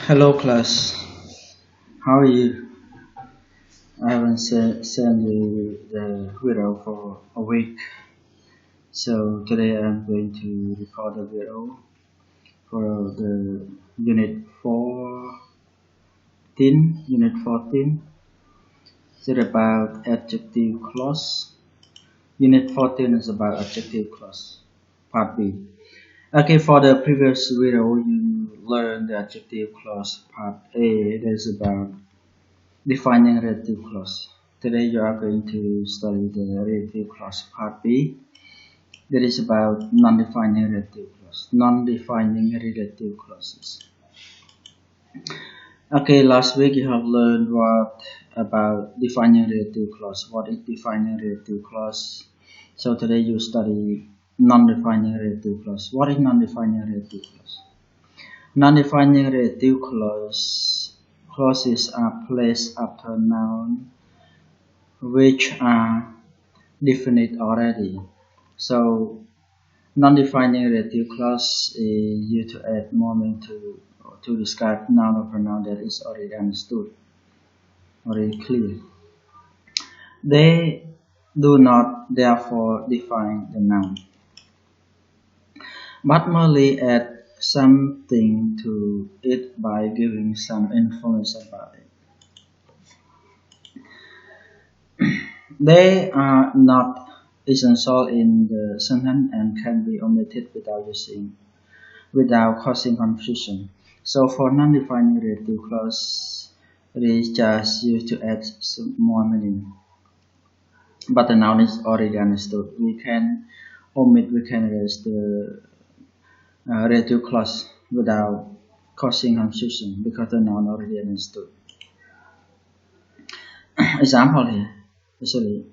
Hello class, how are you? I haven't sent you the video for a week, so today I'm going to record a video for the unit 14. It's about adjective clause. Unit 14 is about adjective clause, part B. Okay, for the previous video you learned the adjective clause part A. It is about defining relative clause. Today you are going to study the relative clause part B. That is about non-defining relative clause. Non-defining relative clauses. Okay, last week you have learned what about defining relative clause. What is defining relative clause? So today you study non-defining relative clause. What is non-defining relative clause? Non-defining relative clauses are placed after noun which are definite already. So non-defining relative clause is used to add more meaning to describe noun or pronoun that is already understood, already clear. They do not therefore define the noun, but merely add something to it by giving some information about it. They are not essential in the sentence and can be omitted without causing confusion. So for non-defining relative clause, it is just used to add some more meaning. But the noun is already understood. We can erase the relative clause without causing confusion because the noun already understood. Example here, actually.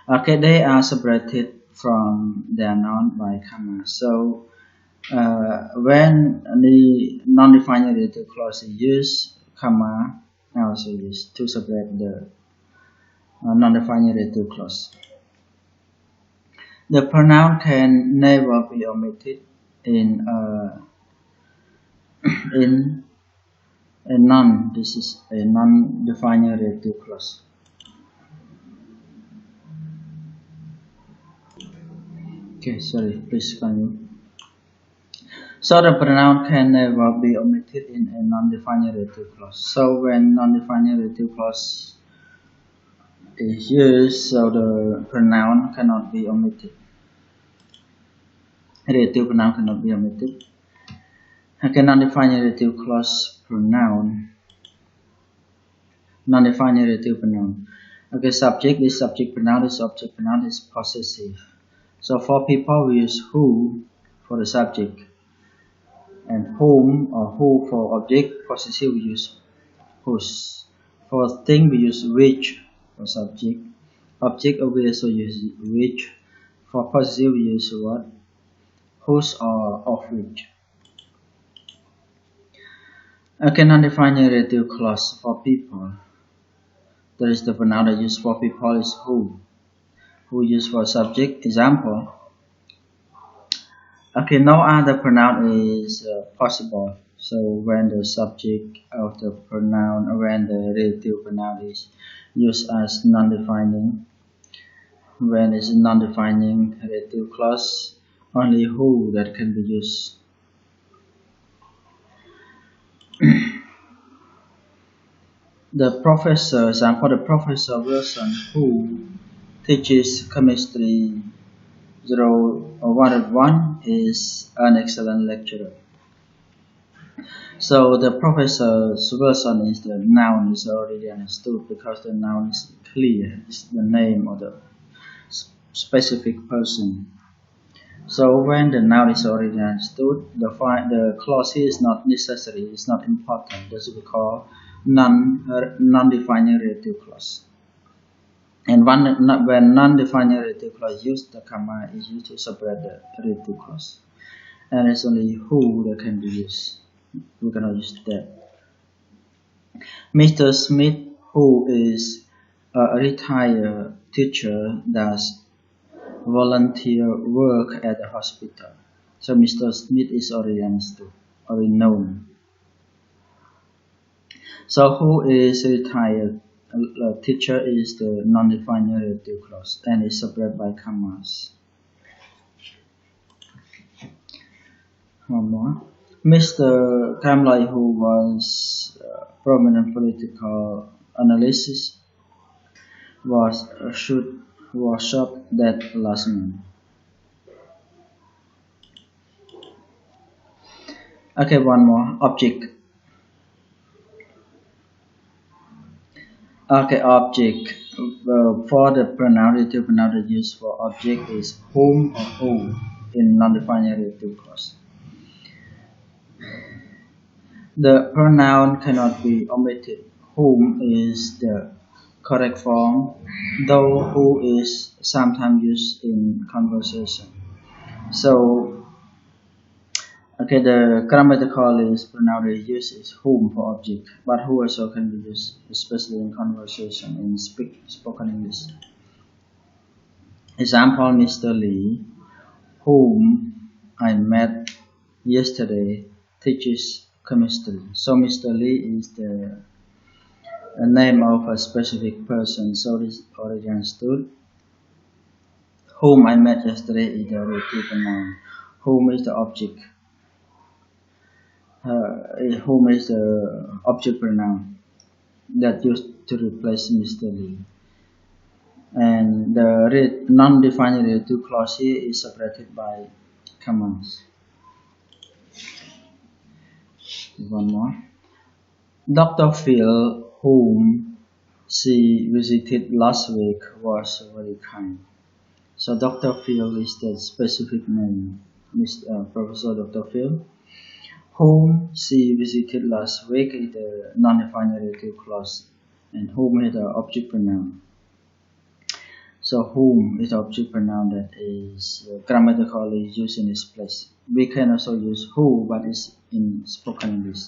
Okay, they are separated from their noun by comma. So when the non-defining relative clause is used, comma also used to separate the non-defining relative clause. The pronoun can never be omitted in a non. This is a non-defining relative clause. Okay, sorry, please continue. So the pronoun can never be omitted in a non-defining relative clause. So when non-defining relative clause is used, so the pronoun cannot be omitted. Relative pronoun cannot be omitted. Okay, non-defining relative clause pronoun. Non-defining relative pronoun. Okay, subject is subject pronoun, is object pronoun, is possessive. So for people we use who for the subject, and whom or who for object. Possessive we use whose. For thing we use which for subject. Object we also use which. For possessive we use what? Whose or of which. Okay, non-defining relative clause for people. There is the pronoun that used for people is who. Who used for subject. Example. Okay, no other pronoun is possible. So when the subject of the pronoun or when the relative pronoun is used as non-defining, when it's non-defining relative clause, only who that can be used. The professor, example, the professor Wilson who teaches chemistry 101 is an excellent lecturer. So the professor Wilson is the noun is already understood because the noun is clear. It's the name of the specific person. So when the noun is already understood, the clause here is not necessary. It's not important. That's what we call non-defining relative clause. And when non-defining relative clause used, the comma is used to separate the relative clause. And it's only who that can be used. We cannot use that. Mr. Smith, who is a retired teacher, does volunteer work at the hospital. So Mr. Smith is already understood, already known. So who is retired? Teacher is the non-defined relative clause and is separated by commas. One more. Mr. Kamlai, who was prominent political analyst, was shot dead last month. Okay, one more. Object. Okay, object. For the pronoun, relative pronoun that used for object is whom or who in non-defined relative clause. The pronoun cannot be omitted. Whom is the correct form, though who is sometimes used in conversation. So, okay, the grammatical is pronoun that used is whom for object, but who also can be used, especially in conversation in spoken English. Example: Mr. Lee, whom I met yesterday, teaches chemistry. So Mr. Lee is the name of a specific person, so this is already understood. Whom I met yesterday is the relative pronoun. Whom is the object. Whom is the object pronoun that used to replace Mr. Lee. And the non-defined relative clause here is separated by commas. One more. Dr. Phil, whom she visited last week, was very kind. So Dr. Phil is the specific name, Professor Dr. Phil, whom she visited last week is the non-defined relative clause, and whom is the object pronoun. So whom is the object pronoun that is grammatically used in this place. We can also use who, but it's in spoken English.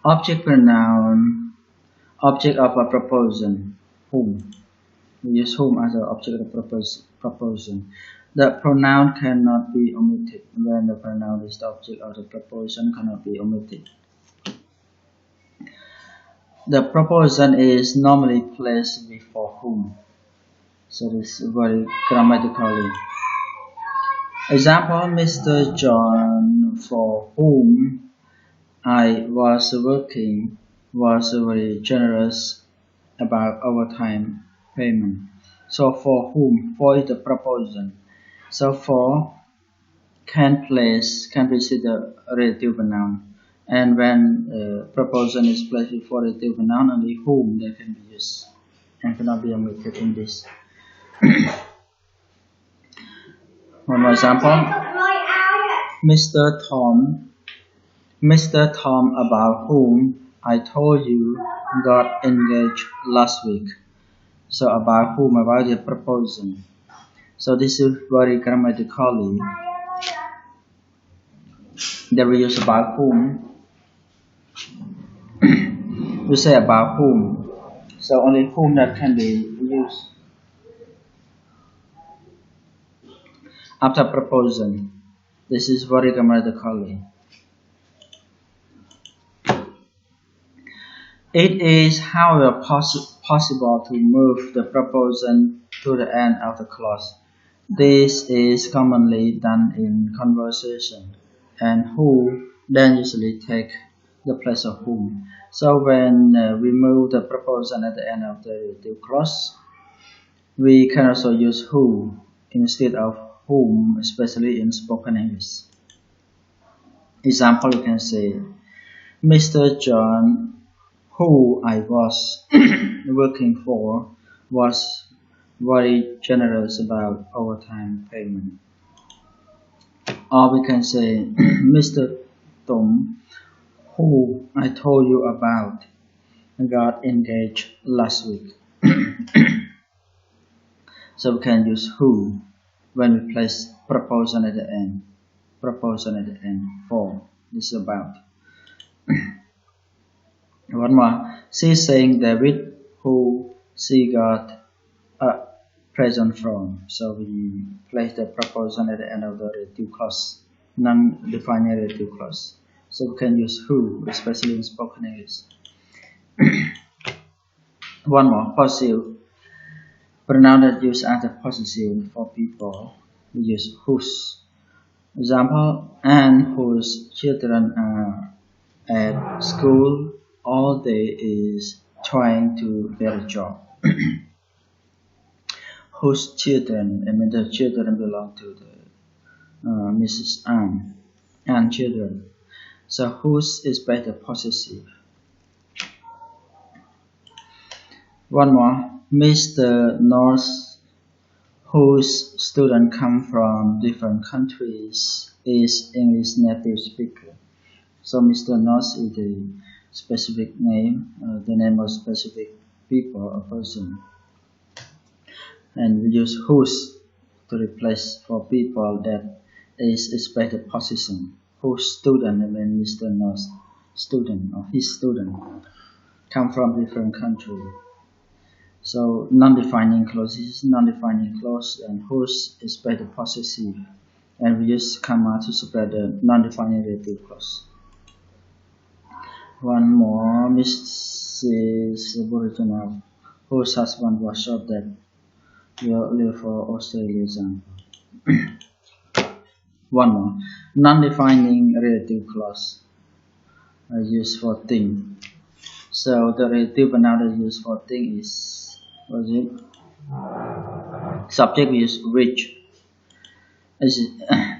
Object pronoun, object of a proposition, whom. We use whom as an object of proposition. The pronoun cannot be omitted. When the pronoun is the object of the proposition, cannot be omitted. The proposition is normally placed before whom. So this is very grammatically. Example: Mr. John, for whom I was working, was very generous about overtime payment. So for whom, for is the proposition. So for can precede the relative pronoun, and when proposition is placed before relative pronoun, only whom they can be used and cannot be omitted in this. One more example: Mr. Tom, about whom I told you, got engaged last week. So about whom, about the proposition. So this is very grammatically. That we use about whom. We say about whom. So only whom that can be used after proposition. This is very grammatically. It is, however, possible to move the proposition to the end of the clause. This is commonly done in conversation, and who then usually take the place of whom. So when we move the proposition at the end of the clause, we can also use who instead of whom, especially in spoken English. Example: you can say, Mr. John, who I was working for, was very generous about overtime payment. Or we can say, Mr. Tom, who I told you about, got engaged last week. So we can use who when we place proposition at the end. Proposition at the end for this is about. One more. She's saying David, who she got a present from. So we place the proposition at the end of the relative clause, non-defined relative clause. So we can use who, especially in spoken English. One more, possessive. Pronoun that use as a possessive for people, we use whose. Example, Anne, whose children are at school all day, is trying to get a job. Whose children, I mean the children belong to the Mrs. Anne children. So whose is better possessive. One more, Mr. North, whose students come from different countries, is English native speaker. So Mr. North is the specific name, the name of specific people or person. And we use whose to replace for people that is expected possession. Whose student, I mean Mr. North's student or his student, come from different countries. So non-defining clauses, non-defining clause, and whose is better possessive, and we use comma to separate the non-defining relative clause. One more, Mrs. Aboriginal, whose husband was shot dead, will live for Australia example. One more, non-defining relative clause used for thing. So the relative pronoun used for thing is, what is it? Subject we use which.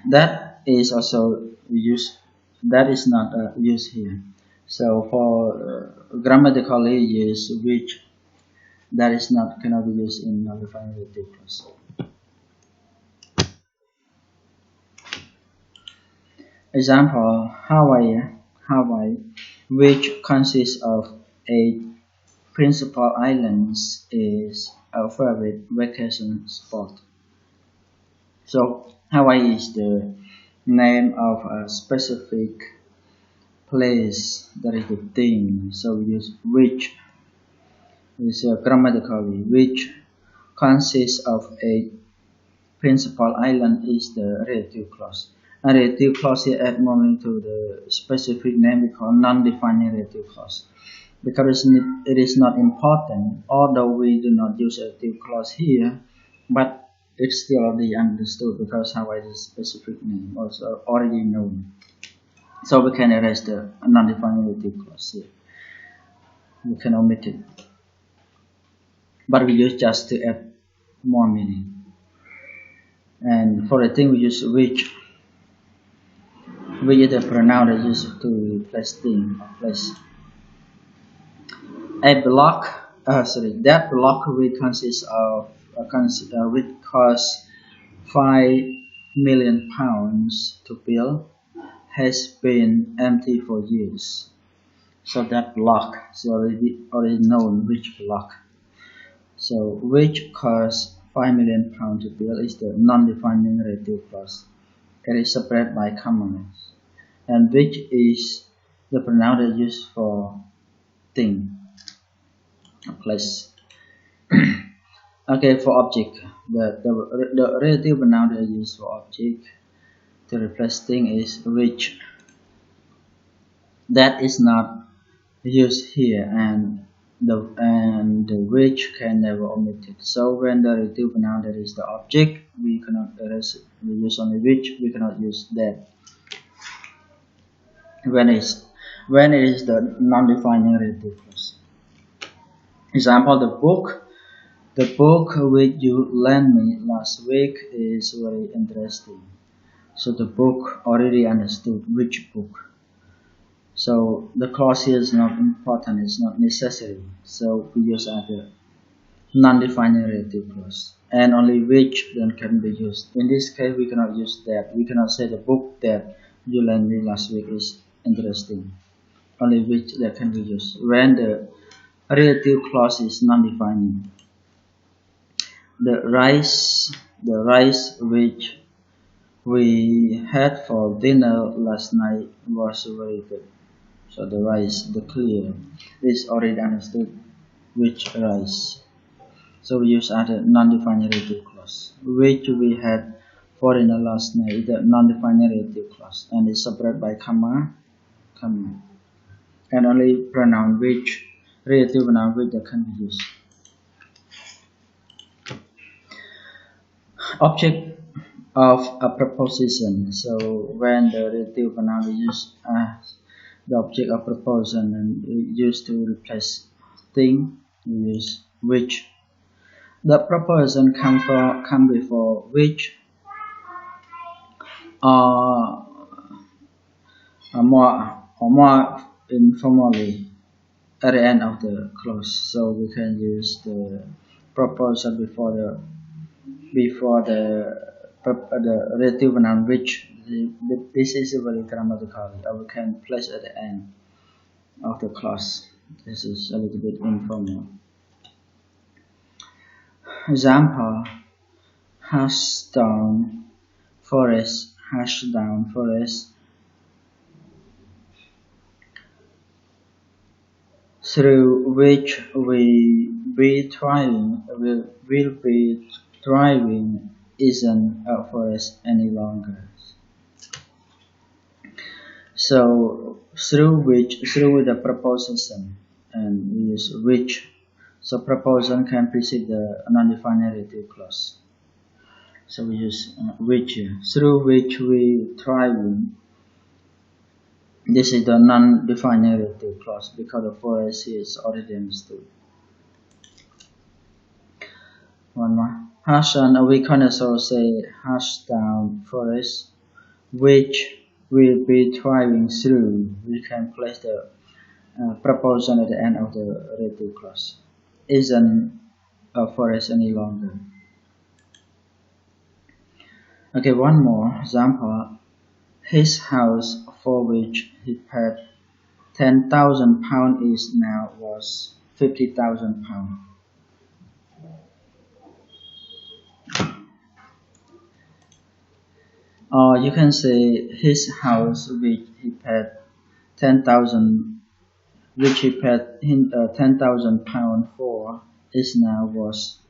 That is also used. That is not used here. So for grammatically use which, that is not cannot be used in non-defining relative clause. Example: Hawaii, which consists of 8 principal islands, is our favorite vacation spot. So Hawaii is the name of a specific place, that is the thing. So we use which is grammatically, which consists of 8 principal island is the relative clause. A relative clause here add moment to the specific name we call non-defining relative clause. Because it is not important, although we do not use a relative clause here, but it's still already understood because Hawaii is a specific name, also already known. So we can erase the non-defining relative clause here. We can omit it. But we use just to add more meaning. And for the thing we use which is the pronoun that used to replace thing or place. That block which consists of which costs £5 million to build has been empty for years. So that block is already known which block. So which costs £5 million to build is the non-defining relative clause. It is separated by commas. And which is the pronoun that used for thing. Place. Okay, for object, the relative pronoun that is used for object to replace thing is which. That is not used here, and the which can never omit it. So when the relative pronoun that is the object, we cannot erase it. We use only which. We cannot use that. When it is the non-defining relative clause. Example: the book which you lent me last week is very interesting. So the book already understood which book. So the clause here is not important, it's not necessary. So we use other non-defining relative clause. And only which then can be used. In this case we cannot use that. We cannot say the book that you lent me last week is interesting. Only which that can be used. When the relative clause is non-defining. The rice which we had for dinner last night was very good. So the rice, the clear, is already understood which rice. So we use other non-defining relative clause. Which we had for dinner last night is the non-defining relative clause, and is separated by comma come, and only pronoun which, relative pronoun which that can be used. Object of a preposition. So when the relative pronoun is used as the object of preposition and used to replace thing, we use which. The preposition come before which or more informally at the end of the clause. So we can use the preposition before the relative pronoun which. This is very grammatical. We can place at the end of the clause. This is a little bit informal. Example: hash down forest, hash down forest, through which will be driving isn't a forest any longer. So through the preposition, and we use which. So preposition can precede the non-defined relative clause. So we use which here. Through which we driving. This is the non-defined relative clause because the forest is already understood. One more. Hash on, we can also say hash down forest, which will be driving through. We can place the preposition at the end of the relative clause. Isn't a forest any longer. Okay, one more example. His house, for which he paid £10,000, is now worth £50,000. Or you can say his house, which he paid £10,000 for, is now worth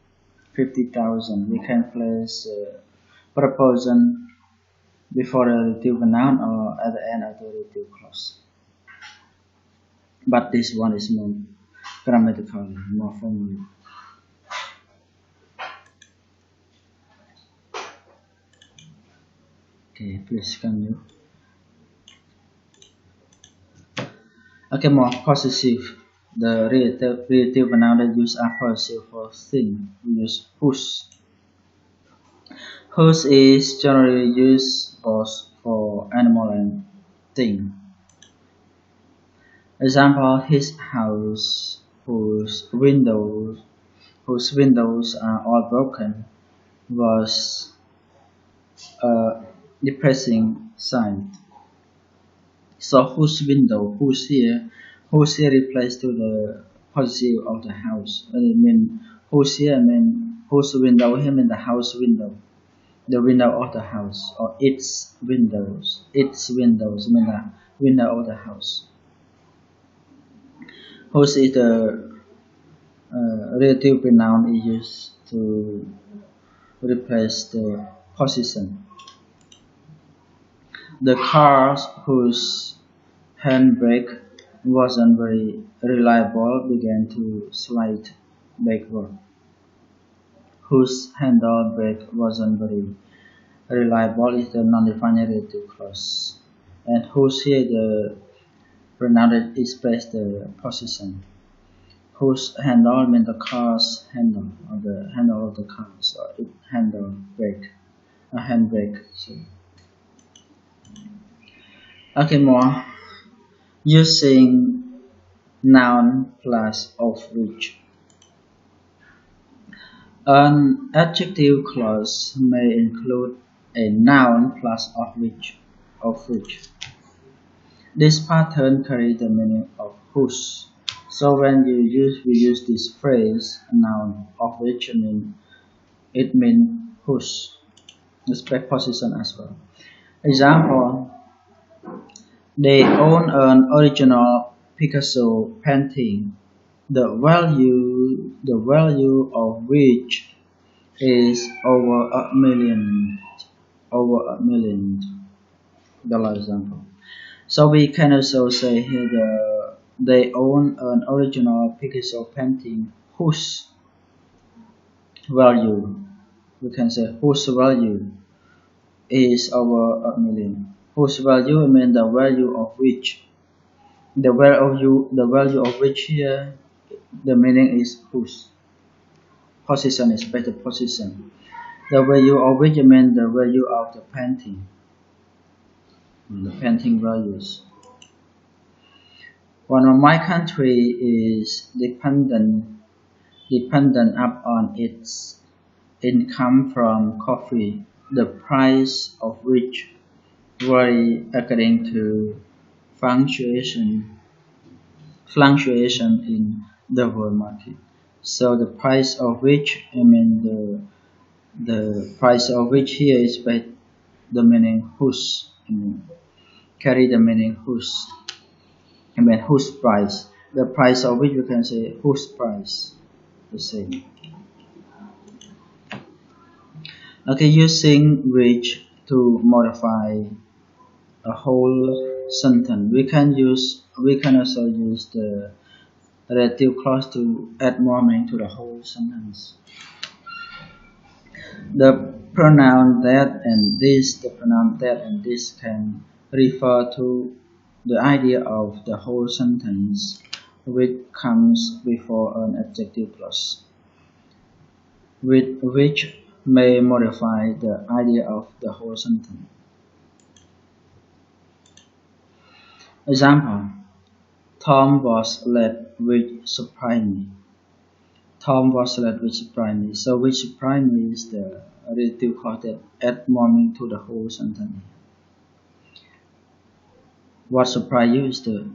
50,000. We can place preposition before the relative noun or at the end of the relative clause. But this one is more grammatically, more formal. Okay, please continue. Okay, more possessive. The relative noun that use are possessive for thing. We use whose. Whose is generally used both for animal and thing. Example: his house, whose windows are all broken, was a depressing sight. So whose window, whose here replaced to the possessive of the house. I mean whose here mean whose window here mean the house window. The window of the house, or its windows mean the window of the house. Whose is the relative pronoun is used to replace the possession. The car whose handbrake wasn't very reliable began to slide backward. Whose handle brake wasn't very reliable is the non-defined relative clause. And whose here the pronoun that is placed the possession. Whose handle means the car's handle, or the handle of the car, so it handle brake, a handbrake. So. Okay, more using noun plus of which. An adjective clause may include a noun plus of which. This pattern carries the meaning of whose. So when we use this phrase noun of which, it means whose. This preposition as well. Example: they own an original Picasso painting, the value of which is over $1 million. Example. So we can also say here they own an original Picasso painting whose value, we can say whose value is over a million. Whose value means the value of which. The value of which here, the meaning is whose. Position is better position. The value of which means the value of the painting. The painting values. One of my country is dependent upon its income from coffee, the price of which vary according to fluctuation in the world market. So the price of which, I mean the price of which here is by the meaning whose, carry the meaning whose, whose price. The price of which we can say whose price, the same. Okay, using which to modify a whole sentence. We can also use the relative clause to add more meaning to the whole sentence. The pronoun that and this can refer to the idea of the whole sentence which comes before an adjective clause, with which may modify the idea of the whole sentence. Example: Tom was late, which surprised me. Tom was late, which surprised me. So which surprised me is the relative clause that add more meaning to the whole sentence. What surprised you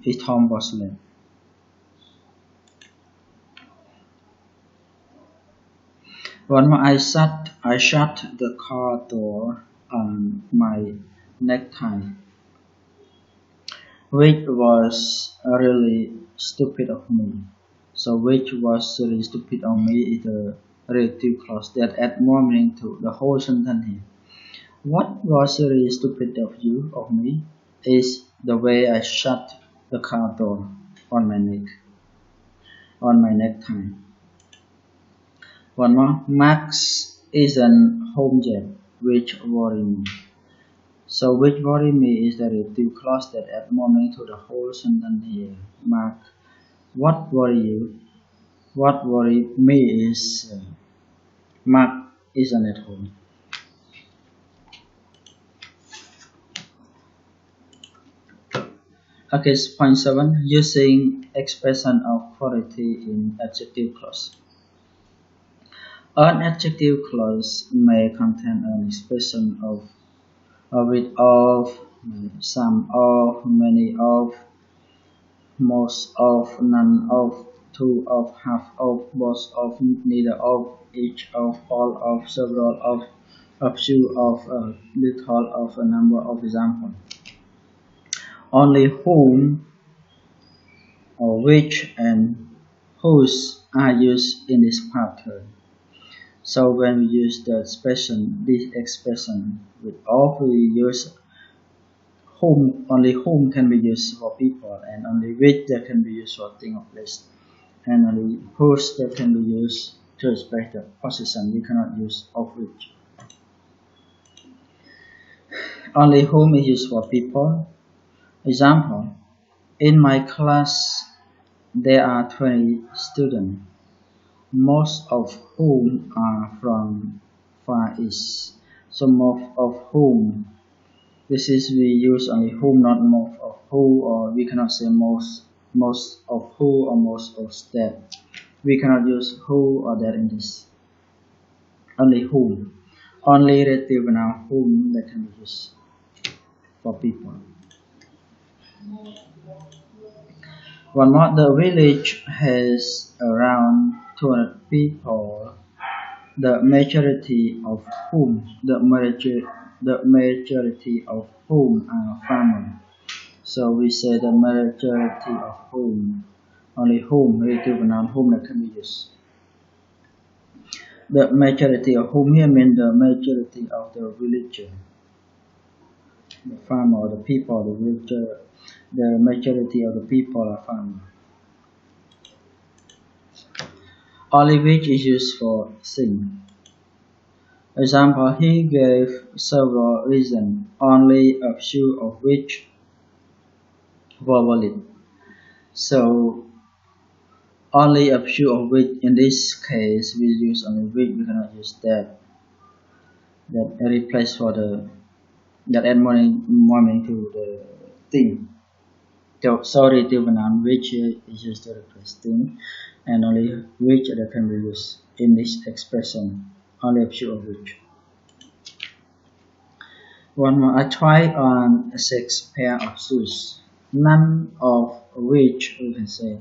is Tom was late. One more, I shut the car door on my necktie, which was really stupid of me. So which was really stupid of me is the relative clause that add more meaning to the whole sentence here. What was really stupid of me is the way I shut the car door on my necktie. One more, Max isn't home yet, which worry me. So which worry me is the relative clause that add more meaning to the whole sentence here. Mark, what worry you? What worry me is Mark isn't at home. Okay, point 7. Using expression of quality in adjective clause. An adjective clause may contain an expression of it of, some of, many of, most of, none of, two of, half of, both of, neither of, each of, all of, several of few of, little of, a number of. Example: only whom or which and whose are used in this pattern. So when we use this expression with of, we use whom. Only whom can be used for people, and only which that can be used for thing or place, and only whose that can be used to express the position. We cannot use of which. Only whom is used for people. Example: in my class there are 20 students, most of whom are from Far East. So most of whom, this is we use only whom, not most of who, or we cannot say most of who or most of that. We cannot use who or that in this. Only whom. Only relative noun whom that can be used for people. One more, the village has around 200 people, the majority of whom are farmers. So we say the majority of whom, only whom, relative noun whom that can be used. The majority of whom here means the majority of the villager. The farmer or the people, the majority of the people are farmers. Only which is used for thing. Example, he gave several reasons, only a few of which were valid. So only a few of which, in this case, we use only which. We cannot use that. That replace for the that add more to the thing. So relative noun which is used to replace thing, and only which that can be used in this expression. Only a few of which. One more. I tried on 6 pair of shoes, none of which we can say.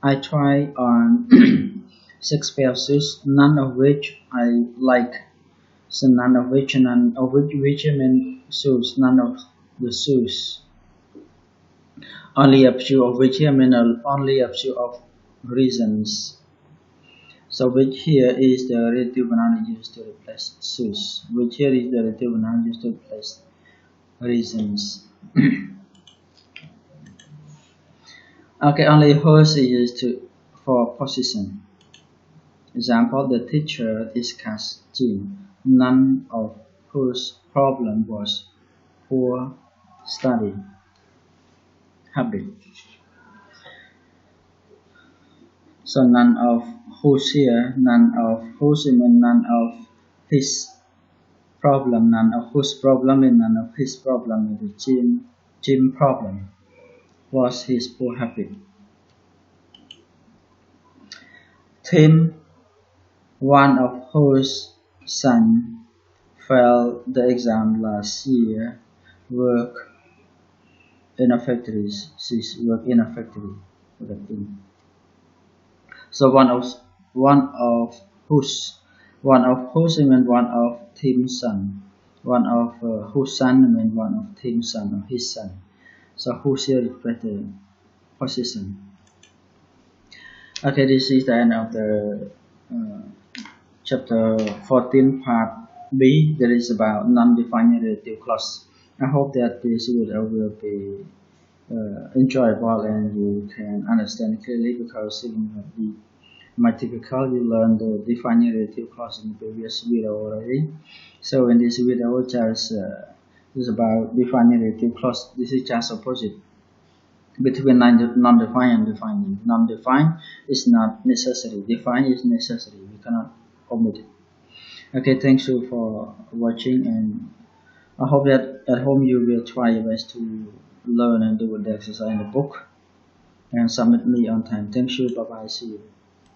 I tried on 6 pair of shoes, none of which I like. So none of which which mean shoes, none of the shoes. Only a few of which here mean only a few of reasons. So which here is the relative noun used to replace shoes. Which here is the relative noun used to replace reasons. Okay, only whose is used for position. Example, the teacher discussed Jim, none of whose problem was poor study habit. So none of whose here, none of whose mean none of his problem, none of whose problem and none of his problem. The Jim problem was his poor habit. Tim, one of whose son failed the exam last year, worked in a factory. She's worked in a factory. So one of whose means one of Tim's son. One of whose son means one of Tim's son or his son. So whose here is the position. Okay, this is the end of the chapter 14 part B. That is about non-defined relative clause. I hope that this video will be enjoyable and you can understand clearly, because in the my typical you learn the defining relative clause in the previous video already. So in this video just is about defining relative clause. This is just opposite between non-defined and defined. Non-defined is not necessary, defined is necessary, we cannot omit it. Okay, thanks you for watching, and I hope that at home you will try your best to learn and do the exercise in the book and submit me on time. Thank you, bye bye, see you.